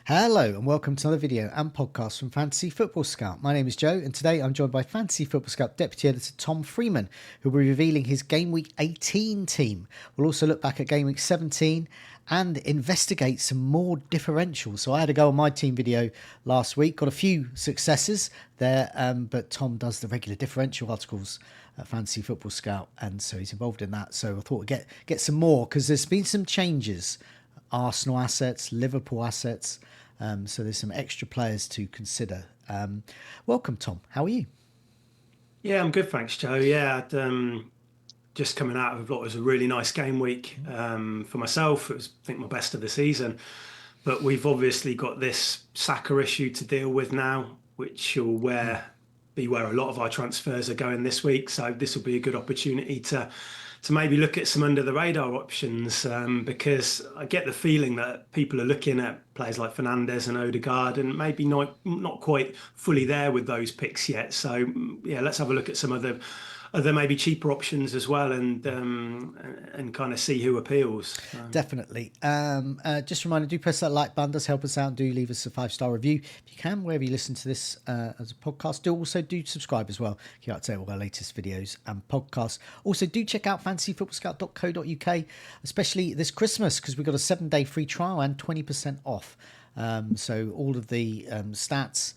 Hello and welcome to another video and podcast from Fantasy Football Scout. My name is Joe and today I'm joined by Fantasy Football Scout Deputy Editor Tom Freeman, who will be revealing his Gameweek 18 team. We'll also look back at Gameweek 17 and investigate some more differentials. So I had a go on my team video last week, got a few successes there, but Tom does the regular differential articles at Fantasy Football Scout, and so he's involved in that. So I thought we'd get some more because there's been some changes. Arsenal assets, Liverpool assets. So there's some extra players to consider. Welcome, Tom. How are you? Yeah, I'm good, thanks, Joe. Yeah, just coming out of what was a really nice game week for myself. It was, I think, my best of the season. But we've obviously got this Saka issue to deal with now, which will be where a lot of our transfers are going this week. So this will be a good opportunity to maybe look at some under the radar options, because I get the feeling that people are looking at players like Fernandes and Odegaard and maybe not quite fully there with those picks yet. So yeah, let's have a look at some other maybe cheaper options as well, and kind of see who appeals. Definitely. Just a reminder, do press that like button, does help us out. Do leave us a 5-star review if you can, wherever you listen to this as a podcast. Do subscribe as well. Keep up to date with all our latest videos and podcasts. Also, do check out fantasyfootballscout.co.uk, especially this Christmas, because we've got a 7-day free trial and 20% off. So all of the stats,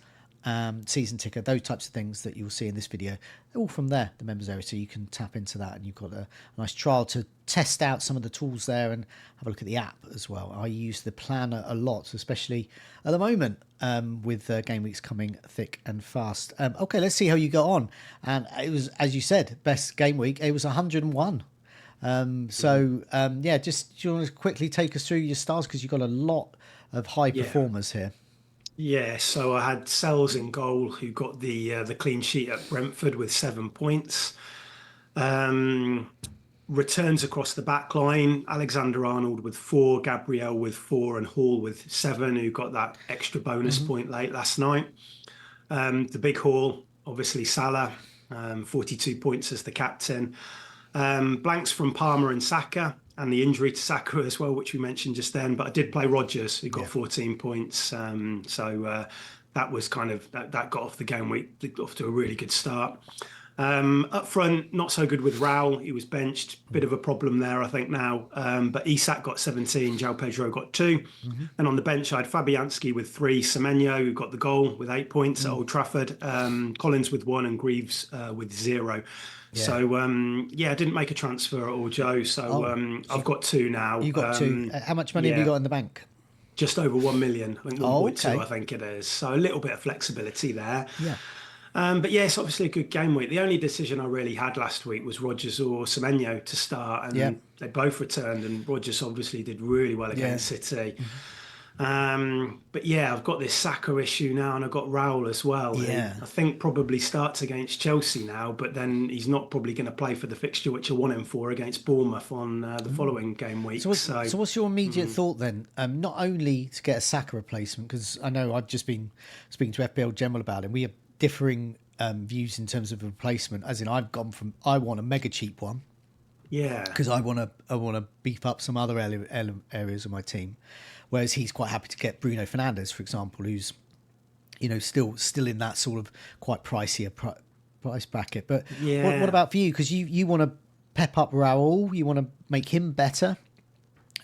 season ticker, those types of things that you'll see in this video, all from there, the members area, so you can tap into that, and you've got a nice trial to test out some of the tools there and have a look at the app as well. I use the planner a lot, especially at the moment, with game weeks coming thick and fast. Okay, let's see how you got on. And it was, as you said, best game week. It was 101. Yeah, just do you want to quickly take us through your stars, because you've got a lot of high performers here. Yeah, so I had Sells in goal, who got the clean sheet at Brentford with 7 points. Returns across the back line, Alexander-Arnold with 4, Gabriel with 4, and Hall with 7, who got that extra bonus point late last night. The big haul, obviously Salah, 42 points as the captain. Blanks from Palmer and Saka, and the injury to Saka as well, which we mentioned just then. But I did play Rodgers, who got 14 points. That was kind of that got off the game week off to a really good start. Up front, not so good with Raul. He was benched. Bit of a problem there, I think, now. But Isak got 17, João Pedro got 2. And on the bench, I had Fabianski with 3, Semenyo, who got the goal with 8 points at Old Trafford, Collins with 1, and Greaves with 0. Yeah. So, I didn't make a transfer at all, Joe. So I've got 2 now. You got 2. How much money have you got in the bank? Just over 1 million. I think 1.2, I think it is. So a little bit of flexibility there. Yeah. But yes, obviously a good game week. The only decision I really had last week was Rodgers or Semenyo to start, and they both returned, and Rodgers obviously did really well against City. But yeah, I've got this Saka issue now, and I've got Raul as well. Yeah. I think probably starts against Chelsea now, but then he's not probably going to play for the fixture which I want him for against Bournemouth on the following game week. So what's your immediate thought then? Not only to get a Saka replacement, because I know I've just been speaking to FPL General about him. We have differing views in terms of replacement, as in I want a mega cheap one, because I want to beef up some other areas of my team, whereas he's quite happy to get Bruno Fernandes, for example, who's still in that sort of quite pricier price bracket. But what about for you, because you want to pep up Raul, you want to make him better?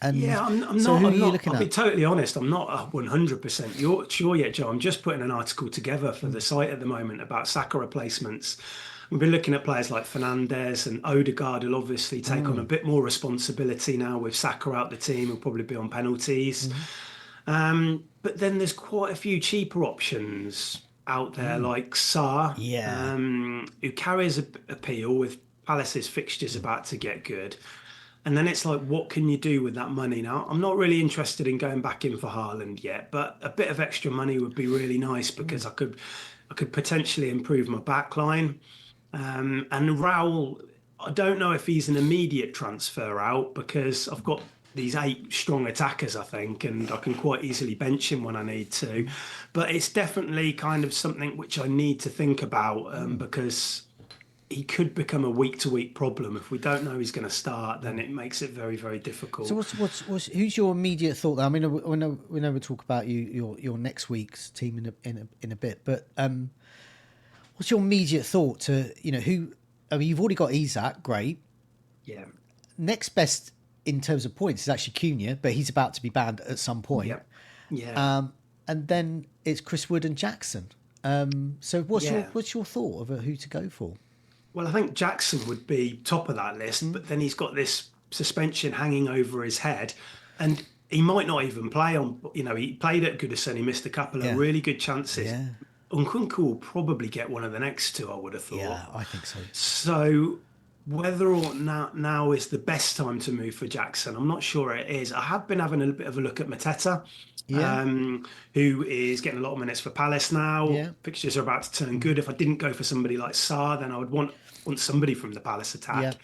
And I'll be totally honest, I'm not 100% sure yet, Joe. I'm just putting an article together for the site at the moment about Saka replacements. We've been looking at players like Fernandes, and Odegaard will obviously take on a bit more responsibility now with Saka out the team. He'll probably be on penalties. But then there's quite a few cheaper options out there, like Sarr, who carries appeal with Palace's fixtures about to get good. And then it's like, what can you do with that money now? I'm not really interested in going back in for Haaland yet, but a bit of extra money would be really nice, because I could potentially improve my back line. And Raul, I don't know if he's an immediate transfer out, because I've got these 8 strong attackers, I think, and I can quite easily bench him when I need to. But it's definitely kind of something which I need to think about, because he could become a week-to-week problem. If we don't know he's going to start, then it makes it very, very difficult. So who's your immediate thought there? I mean, we know we'll talk about your next week's team in a bit, but what's your immediate thought to who? I mean, you've already got Isak, great. Yeah. Next best in terms of points is actually Cunha, but he's about to be banned at some point. Yep. Yeah. And then it's Chris Wood and Jackson. So what's your thought of who to go for? Well, I think Jackson would be top of that list, but then he's got this suspension hanging over his head, and he might not even play on. He played at Goodison, he missed a couple of really good chances. Yeah. Nkunku will probably get one of the next two, I would have thought. Yeah, I think so. So whether or not now is the best time to move for Jackson, I'm not sure it is. I have been having a bit of a look at Mateta, who is getting a lot of minutes for Palace now. Yeah. Fixtures are about to turn good. If I didn't go for somebody like Sarr, then I would want somebody from the Palace attack.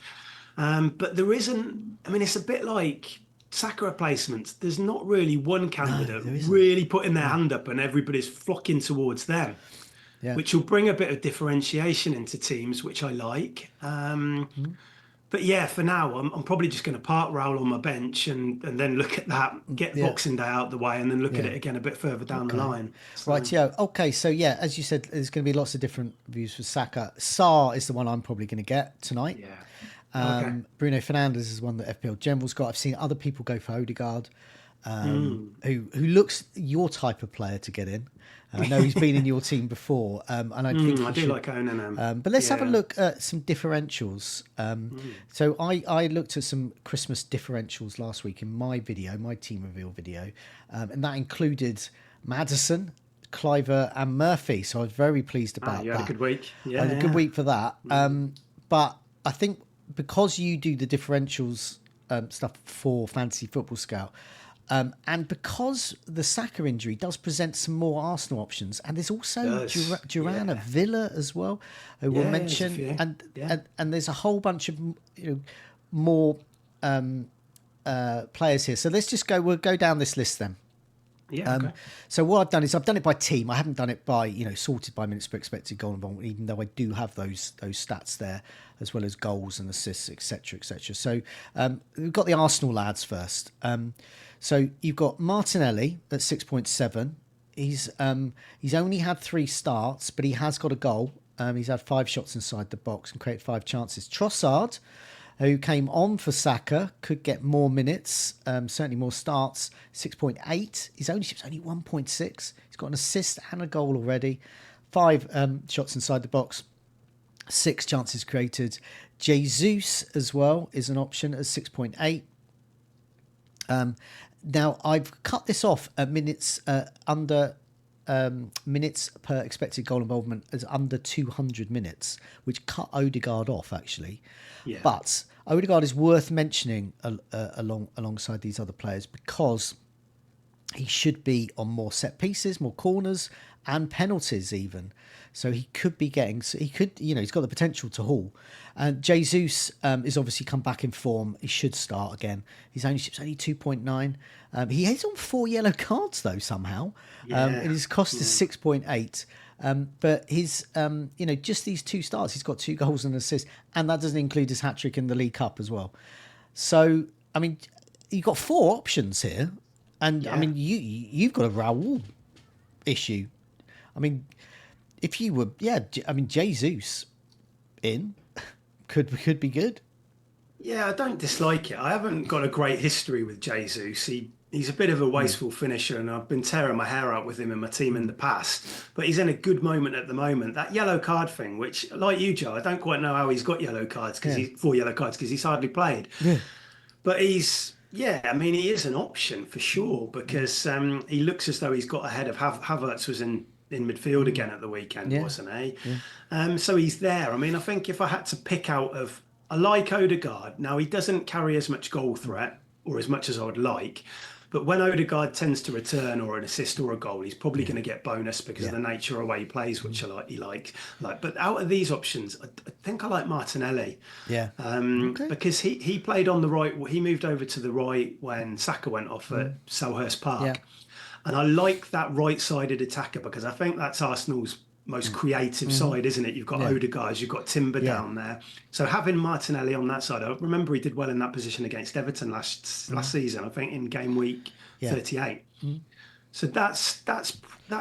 Yeah. But there isn't. I mean, it's a bit like Saka replacements. There's not really one candidate really putting their hand up and everybody's flocking towards them. Yeah. Which will bring a bit of differentiation into teams, which I like. But yeah, for now, I'm probably just going to park Raul on my bench and then look at that, get Boxing Day out the way, and then look at it again a bit further down the line. So. Right, yeah. Okay, so yeah, as you said, there's going to be lots of different views for Saka. Sarr is the one I'm probably going to get tonight. Yeah. Bruno Fernandes is one that FPL General's got. I've seen other people go for Odegaard, who looks your type of player to get in. I know he's been in your team before, and I think I do like owning him. But let's have a look at some differentials. So I looked at some Xmas differentials last week in my team reveal video, and that included Maddison, Cliver, and Murphy. So I was very pleased about that. You had a good week. Yeah, I had a good week for that. But I think because you do the differentials stuff for Fantasy Football Scout. And because the Saka injury does present some more Arsenal options, and there's also Duran at Villa as well, who we'll mention, and there's a whole bunch of more players here. So let's just we'll go down this list then. Yeah. Okay. So what I've done is I've done it by team. I haven't done it by sorted by minutes per expected goal involvement, even though I do have those stats there, as well as goals and assists, etc., etc. So we've got the Arsenal lads first. So you've got Martinelli at 6.7. He's only had 3 starts, but he has got a goal. He's had 5 shots inside the box and created 5 chances. Trossard, who came on for Saka, could get more minutes, certainly more starts. 6.8. His ownership's only 1.6. He's got an assist and a goal already. 5 shots inside the box. 6 chances created. Jesus as well is an option at 6.8. Now I've cut this off at minutes under minutes per expected goal involvement as under 200 minutes, which cut Odegaard off actually. Yeah. But Odegaard is worth mentioning alongside these other players because he should be on more set pieces, more corners, and penalties even. So he could be getting. He's got the potential to haul. And Jesus is obviously come back in form. He should start again. His ownership's only 2.9. He is on 4 yellow cards though somehow. And his cost is 6.8. But his, just these 2 starts, he's got 2 goals and an assist, and that doesn't include his hat trick in the League Cup as well. So I mean, you've got 4 options here, and I mean, you've got a Raul issue. I mean, if you were, Jesus in could be good. Yeah, I don't dislike it. I haven't got a great history with Jesus. He's a bit of a wasteful finisher, and I've been tearing my hair out with him in my team in the past. But he's in a good moment at the moment. That yellow card thing, which, like you, Joe, I don't quite know how he's got yellow cards because 4 yellow cards because he's hardly played. Yeah. But he is an option for sure because he looks as though he's got ahead of Havertz was in midfield again at the weekend, wasn't he? Yeah. So he's there. I mean, I think if I had to pick out of, I like Odegaard. Now, he doesn't carry as much goal threat or as much as I would like. But when Odegaard tends to return or an assist or a goal, he's probably going to get bonus because of the nature of the way he plays, which he likes. But out of these options, I think I like Martinelli. Yeah. Because he played on the right. He moved over to the right when Saka went off at Selhurst Park. Yeah. And I like that right-sided attacker because I think that's Arsenal's most creative side, isn't it? You've got Odegaard, you've got Timber down there. So having Martinelli on that side, I remember he did well in that position against Everton last season, I think in game week 38. So that's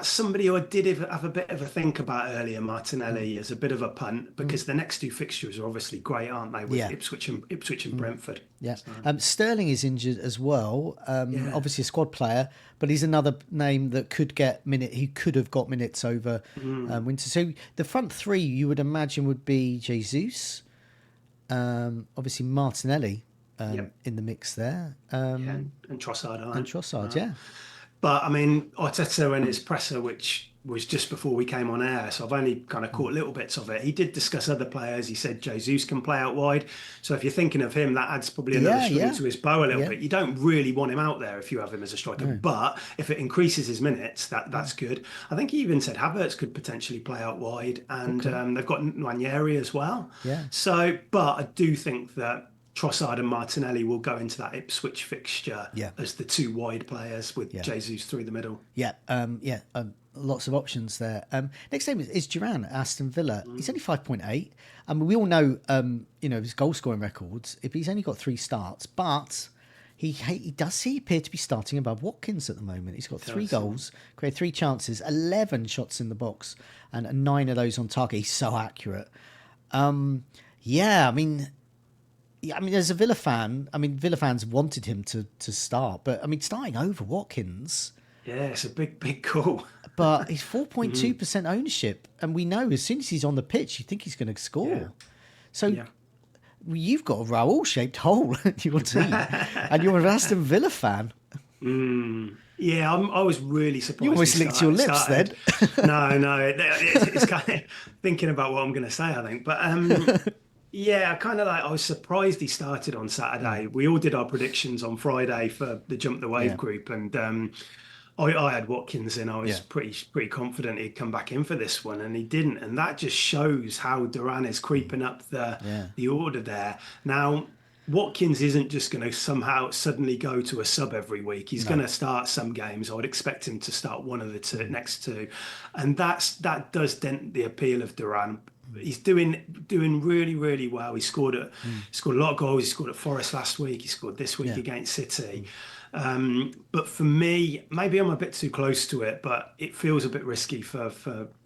somebody who I did have a bit of a think about earlier, Martinelli, as a bit of a punt, because the next two fixtures are obviously great, aren't they? With Ipswich and Brentford. Yeah. So. Sterling is injured as well. Obviously a squad player, but he's another name that could get he could have got minutes over winter. So the front three you would imagine would be Jesus, obviously Martinelli in the mix there, and Trossard. And Trossard, yeah. But I mean, Arteta and his presser, which was just before we came on air, so I've only kind of caught little bits of it. He did discuss other players. He said Jesus can play out wide. So if you're thinking of him, that adds probably another string to his bow a little bit. You don't really want him out there if you have him as a striker. No. But if it increases his minutes, that's good. I think he even said Havertz could potentially play out wide. And they've got Nwaneri as well. Yeah. So, but I do think that Trossard and Martinelli will go into that Ipswich fixture as the two wide players with Jesus through the middle. Lots of options there. Next name is Duran at Aston Villa. He's only 5.8. We all know, his goal scoring records. If he's only got 3 starts, but he does appear to be starting above Watkins at the moment. He's got 3 goals, created 3 chances, 11 shots in the box, and 9 of those on target. He's so accurate. As a Villa fan, Villa fans wanted him to start, but starting over Watkins. Yeah, it's a big call. But he's 4.2% ownership, and we know as soon as he's on the pitch, you think he's going to score. Yeah. So you've got a Raoul-shaped hole in your team, and you're an Aston Villa fan. Yeah, I was really surprised. You almost licked your lips then. No, it's kind of thinking about what I'm going to say, I think. But yeah, I was surprised he started on Saturday. We all did our predictions on Friday for the Jump the Wave group, and I had Watkins in. I was pretty confident he'd come back in for this one, and he didn't. And that just shows how Duran is creeping up the order there. Now, Watkins isn't just going to somehow suddenly go to a sub every week. He's going to start some games. I would expect him to start one of the next 2, and that does dent the appeal of Duran. He's doing really, really well. He scored a lot of goals. He scored at Forest last week. He scored this week against City. But for me, maybe I'm a bit too close to it, but it feels a bit risky for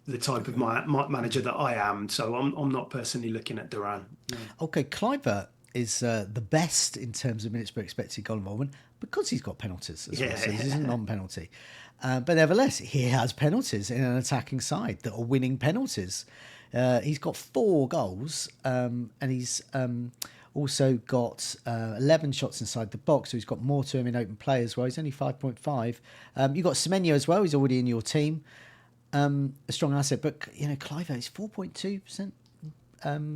the type of manager that I am. So I'm not personally looking at Duran. No. Okay, Kluivert is the best in terms of minutes per expected goal involvement because he's got penalties as well. So this is a non-penalty. But nevertheless, he has penalties in an attacking side that are winning penalties. He's got 4 goals, and he's also got 11 shots inside the box, so he's got more to him in open play as well. He's only 5.5. You've got Semenyo as well. He's already in your team. A strong asset, but Kluivert is 4.2%. I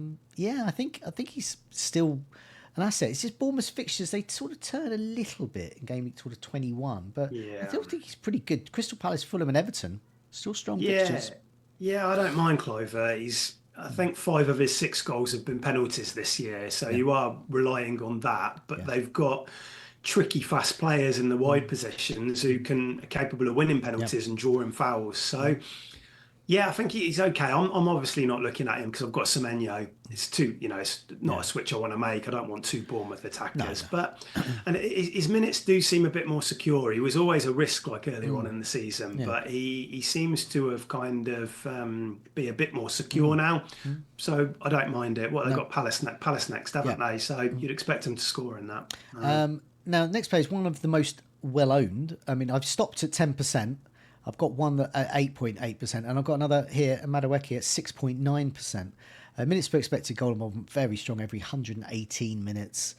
think he's still an asset. It's just Bournemouth fixtures, they sort of turn a little bit in game week 21, but I still think he's pretty good. Crystal Palace, Fulham and Everton, still strong fixtures. Yeah, I don't mind Kluivert. I think 5 of his 6 goals have been penalties this year, so you are relying on that. But they've got tricky, fast players in the wide positions who are capable of winning penalties and drawing fouls. So, I think he's okay. I'm obviously not looking at him because I've got Semenyo. It's it's not a switch I want to make. I don't want 2 Bournemouth attackers. No. And his minutes do seem a bit more secure. He was always a risk earlier on in the season, but he seems to have kind of be a bit more secure now. So I don't mind it. They've got Palace next, haven't they? So you'd expect them to score in that. Now, next player is one of the most well-owned. I've stopped at 10%. I've got one at 8.8%, and I've got another here, Madueke, at 6.9%. Minutes per expected goal involvement, very strong every 118 minutes.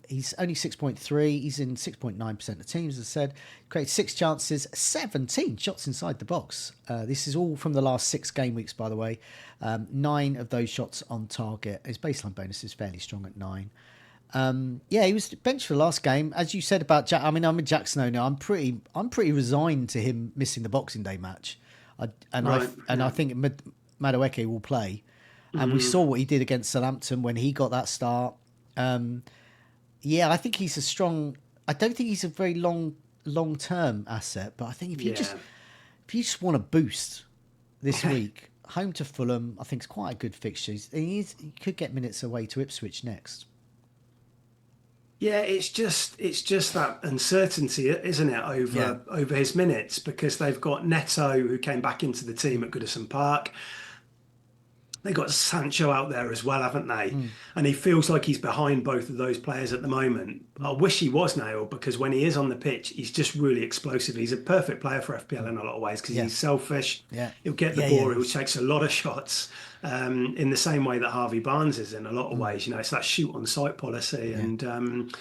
He's only 6.3. He's in 6.9% of teams, as I said. Created 6 chances, 17 shots inside the box. This is all from the last 6 game weeks, by the way. 9 of those shots on target. His baseline bonus is fairly strong at 9. He was benched for the last game, as you said about Jack. I'm in Jackson now. I'm pretty resigned to him missing the Boxing Day match, I think Madueke will play, and we saw what he did against Southampton when he got that start. I think he's a strong. I don't think he's a very long term asset, but I think if you just want to boost this week. Home to Fulham, I think, is quite a good fixture. He could get minutes away to Ipswich next. Yeah, it's just that uncertainty, isn't it, over his minutes, because they've got Neto, who came back into the team at Goodison Park. They got Sancho out there as well, haven't they? And he feels like he's behind both of those players at the moment. I wish he was now, because when he is on the pitch, he's just really explosive. He's a perfect player for FPL in a lot of ways, because he's selfish. He'll get the ball. He takes a lot of shots, in the same way that Harvey Barnes is in a lot of ways. You know, it's that shoot on sight policy. And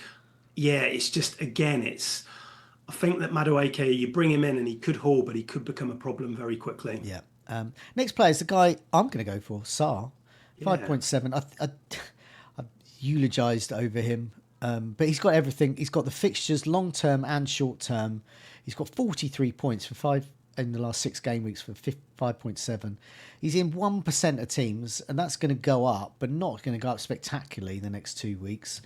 it's just, again, I think that Madueke, you bring him in and he could haul, but he could become a problem very quickly. Yeah. Next player is the guy I'm going to go for, Sarr, 5.7. I eulogised over him, but he's got everything. He's got the fixtures, long term and short term. He's got 43 points for 5 in the last 6 game weeks for 5.7. He's in 1% of teams, and that's going to go up, but not going to go up spectacularly the next 2 weeks.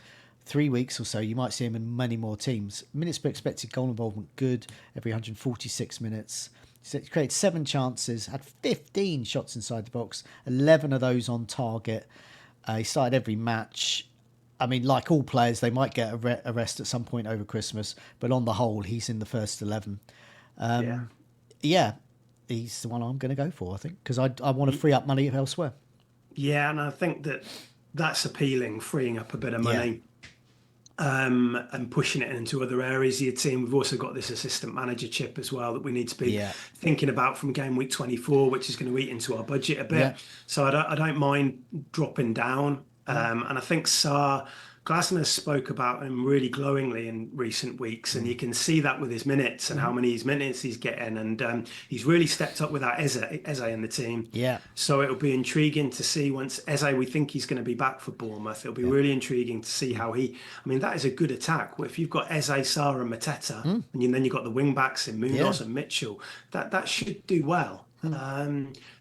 3 weeks or so, you might see him in many more teams. Minutes per expected goal involvement, good, every 146 minutes. He created 7 chances, had 15 shots inside the box, 11 of those on target. He started every match. I mean, like all players, they might get a rest at some point over Christmas, but on the whole, he's in the first 11. He's the one I'm going to go for, I think, because I want to free up money elsewhere. Yeah, and I think that's appealing, freeing up a bit of money. And pushing it into other areas of your team. We've also got this assistant manager chip as well that we need to be thinking about from game week 24, which is going to eat into our budget a bit. So I don't mind dropping down. And I think Glasner spoke about him really glowingly in recent weeks, and you can see that with his minutes and how many minutes he's getting. And he's really stepped up without Eze in the team. Yeah. So it'll be intriguing to see once Eze, we think he's going to be back for Bournemouth. It'll be really intriguing to see how I mean, that is a good attack. If you've got Eze, Sarr and Mateta, and then you've got the wing backs in Munoz and Mitchell, that should do well.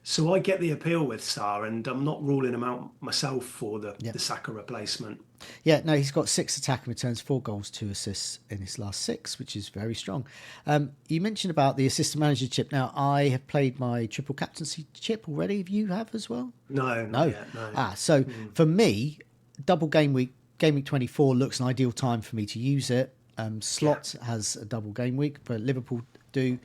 So I get the appeal with Sarr, and I'm not ruling him out myself for the Saka replacement. Yeah, no, he's got 6 attacking returns, 4 goals, 2 assists in his last 6, which is very strong. You mentioned about the assistant manager chip. Now, I have played my triple captaincy chip already. You have as well? No, not yet, no. So for me, double game week 24 looks an ideal time for me to use it. Slot has a double game week, but Liverpool do.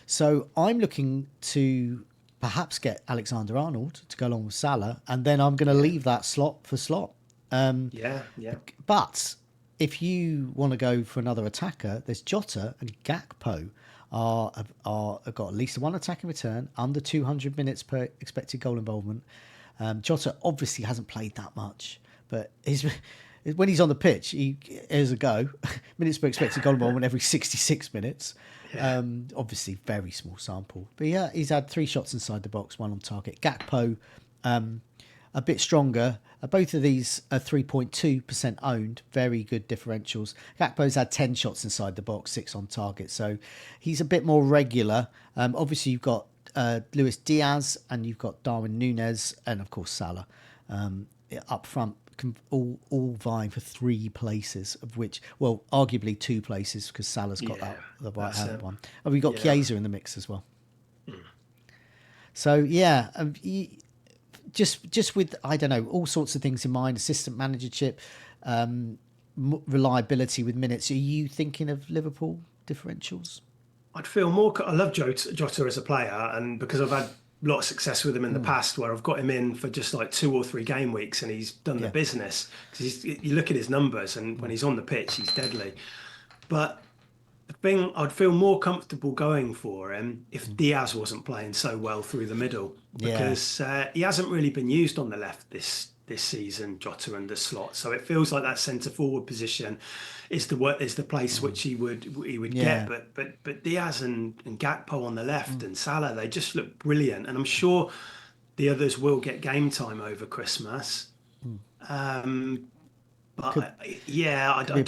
So I'm looking to perhaps get Alexander-Arnold to go along with Salah, and then I'm going to leave that slot for slot. But if you want to go for another attacker, there's Jota and Gakpo have got at least 1 attacking return, under 200 minutes per expected goal involvement. Jota obviously hasn't played that much, but when he's on the pitch, here's a go. Minutes per expected goal involvement every 66 minutes. Obviously, very small sample. But yeah, he's had 3 shots inside the box, 1 on target. Gakpo, a bit stronger. Both of these are 3.2% owned. Very good differentials. Gakpo's had 10 shots inside the box, 6 on target. So he's a bit more regular. Obviously, you've got Luis Diaz and you've got Darwin Núñez and, of course, Salah up front. All vying for 3 places, of which, well, arguably 2 places, because Salah's got the right-hand one. And we've got Chiesa in the mix as well. So, just with, I don't know, all sorts of things in mind, assistant manager chip, reliability with minutes. Are you thinking of Liverpool differentials? I'd feel more... I love Jota as a player, and because I've had a lot of success with him in the past, where I've got him in for just like 2 or 3 game weeks and he's done the business. Because you look at his numbers, and when he's on the pitch, he's deadly. But the thing, I'd feel more comfortable going for him if Diaz wasn't playing so well through the middle, because he hasn't really been used on the left this season, Jota and the slot. So it feels like that centre forward position is the place which he would get. But Diaz and Gakpo on the left and Salah, they just look brilliant, and I'm sure the others will get game time over Christmas. I don't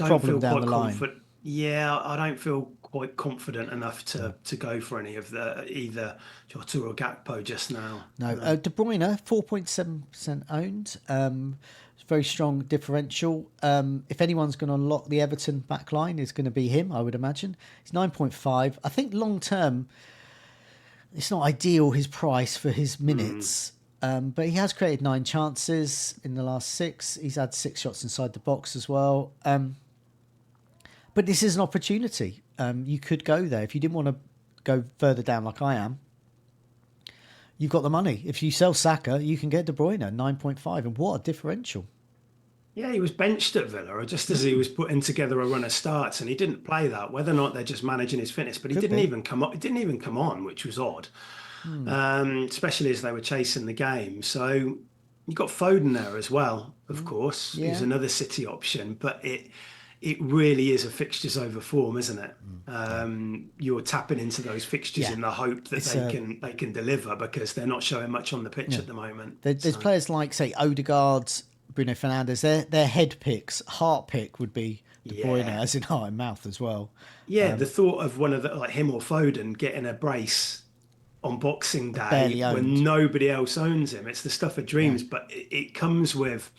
feel quite confident. Yeah, I don't feel quite confident enough to go for any of either Jota or Gakpo just now. No. De Bruyne, 4.7% owned. Very strong differential. If anyone's going to unlock the Everton back line, it's going to be him, I would imagine. He's 9.5. I think long term, it's not ideal, his price for his minutes. But he has created 9 chances in the last 6. He's had 6 shots inside the box as well. But this is an opportunity. You could go there. If you didn't want to go further down like I am, you've got the money. If you sell Saka, you can get De Bruyne, 9.5. And what a differential. Yeah, he was benched at Villa just as he was putting together a run of starts, and he didn't play that. Whether or not they're just managing his fitness, but he didn't even come on. He didn't even come on, which was odd, especially as they were chasing the game. So you got Foden there as well, of course. Yeah. He's another City option, but it really is a fixtures over form, isn't it? You're tapping into those fixtures in the hope that they can deliver, because they're not showing much on the pitch at the moment. There's players like, say, Odegaard, Bruno Fernandes. Their head picks, heart pick would be De Bruyne, as in heart and mouth as well. Yeah, the thought of one of the, like him or Foden getting a brace on Boxing Day when nobody else owns him, it's the stuff of dreams. But it comes with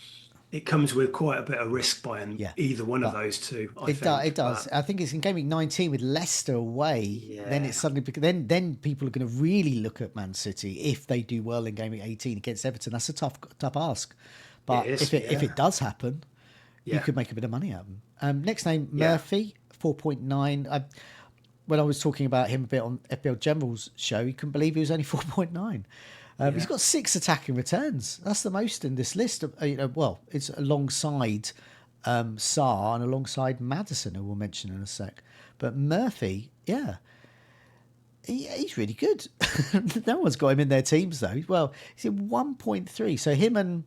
quite a bit of risk buying either one of those two. It does. I think it's in Gameweek 19 with Leicester away. Yeah. Then it's suddenly then people are going to really look at Man City if they do well in Gameweek 18 against Everton. That's a tough ask. But if it does happen, you could make a bit of money out of them. Next name, Murphy, 4.9. When I was talking about him a bit on FPL General's show, he couldn't believe he was only 4.9. He's got 6 attacking returns. That's the most in this list. It's alongside Sarr and alongside Maddison, who we'll mention in a sec. But Murphy, he's really good. No one's got him in their teams, though. Well, he's in 1.3. So him,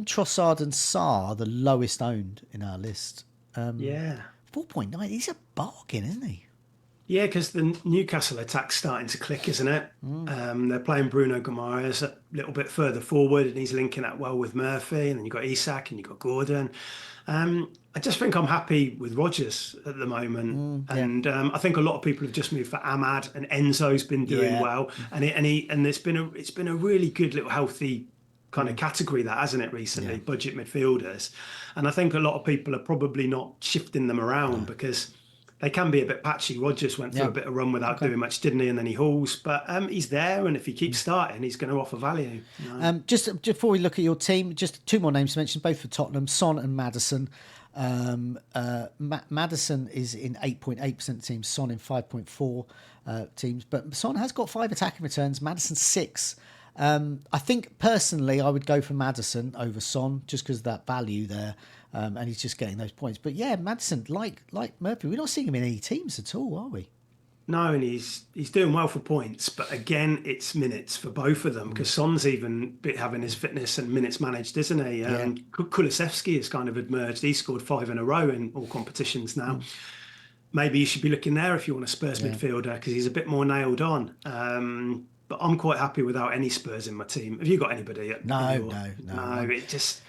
Trossard and Sarr are the lowest owned in our list. 4.9. He's a bargain, isn't he? Yeah, because the Newcastle attack's starting to click, isn't it? They're playing Bruno Guimaraes a little bit further forward, and he's linking that well with Murphy. And then you've got Isak and you've got Gordon. I just think I'm happy with Rodgers at the moment, and I think a lot of people have just moved for Ahmad, and Enzo's been doing well, and it's been a really good little healthy kind of category, that hasn't it, recently, budget midfielders. And I think a lot of people are probably not shifting them around because they can be a bit patchy. Rodgers went through a bit of run without doing much, didn't he? And then he hauls. But he's there, and if he keeps starting, he's going to offer value. Just before we look at your team, just 2 more names to mention, both for Tottenham, Son and Maddison. Maddison is in 8.8% teams, Son in 5.4 teams. But Son has got 5 attacking returns, Maddison 6. I think personally I would go for Maddison over Son just because of that value there, and he's just getting those points. But yeah, Maddison, like Murphy, we're not seeing him in any teams at all, are we? No, and he's doing well for points, but again, it's minutes for both of them, because Son's even having his fitness and minutes managed, isn't he? Kulusevski has kind of emerged. He's scored 5 in a row in all competitions now. Maybe you should be looking there if you want a Spurs midfielder, because he's a bit more nailed on. But I'm quite happy without any Spurs in my team. Have you got anybody? No. It's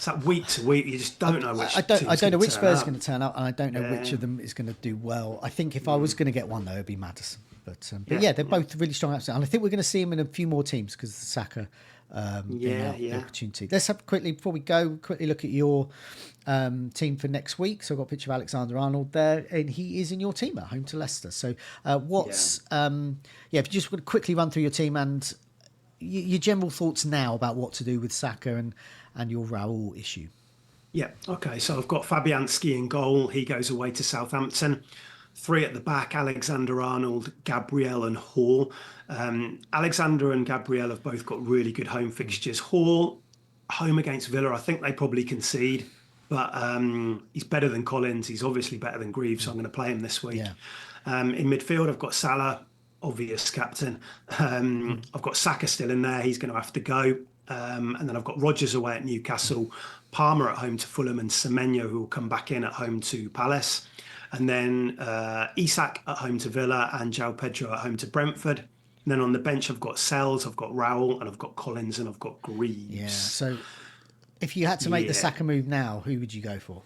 that week to week. You just don't know which. I don't know which Spurs is going to turn up, and I don't know which of them is going to do well. I think if I was going to get one, though, it'd be Maddison. But they're both really strong outside, and I think we're going to see him in a few more teams because the Saka the opportunity. Let's have quickly before we go quickly look at your team for next week. So I've got a picture of Alexander-Arnold there, and he is in your team at home to Leicester. So if you just would quickly run through your team and your general thoughts now about what to do with Saka and your Raul issue. Yeah, okay. So I've got Fabianski in goal. He goes away to Southampton. 3 at the back, Alexander-Arnold, Gabriel and Hall. Alexander and Gabriel have both got really good home fixtures. Hall, home against Villa, I think they probably concede, but he's better than Collins. He's obviously better than Greaves, so I'm going to play him this week. In midfield, I've got Salah, obvious captain. I've got Saka still in there. He's going to have to go. And then I've got Rodgers away at Newcastle, Palmer at home to Fulham, and Semenyo, who will come back in at home to Palace. And then Isak at home to Villa and João Pedro at home to Brentford. And then on the bench, I've got Sells, I've got Raul, and I've got Collins, and I've got Greaves. Yeah, so if you had to make the Saka move now, who would you go for?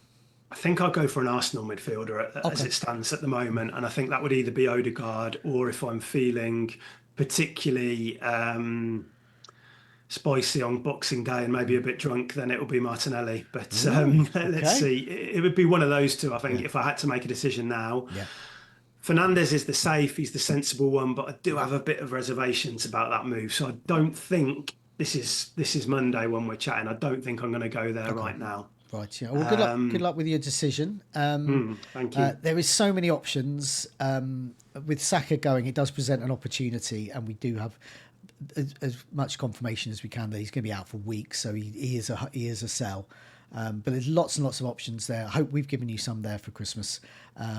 I think I'll go for an Arsenal midfielder as it stands at the moment. And I think that would either be Odegaard, or if I'm feeling particularly spicy on Boxing Day and maybe a bit drunk, then it will be Martinelli. But let's see. It would be one of those two, I think, if I had to make a decision now. Fernandez is the safe, he's the sensible one, but I do have a bit of reservations about that move. So I don't think this is Monday when we're chatting. I don't think I'm going to go there right now. Right, yeah. Well, good luck with your decision. Thank you. There is so many options. With Saka going, it does present an opportunity, and we do have as much confirmation as we can that he's going to be out for weeks. So he is a sell. But there's lots and lots of options there. I hope we've given you some there for Christmas.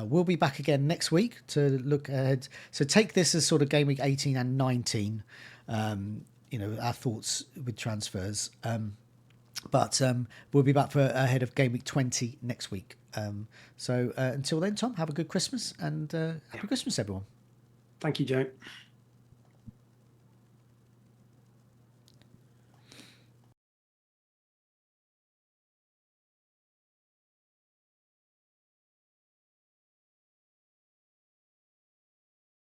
We'll be back again next week to look ahead. So take this as sort of game week 18 and 19. Our thoughts with transfers. But we'll be back for ahead of game week 20 next week. So until then, Tom, have a good Christmas and happy Christmas, everyone. Thank you, Joe.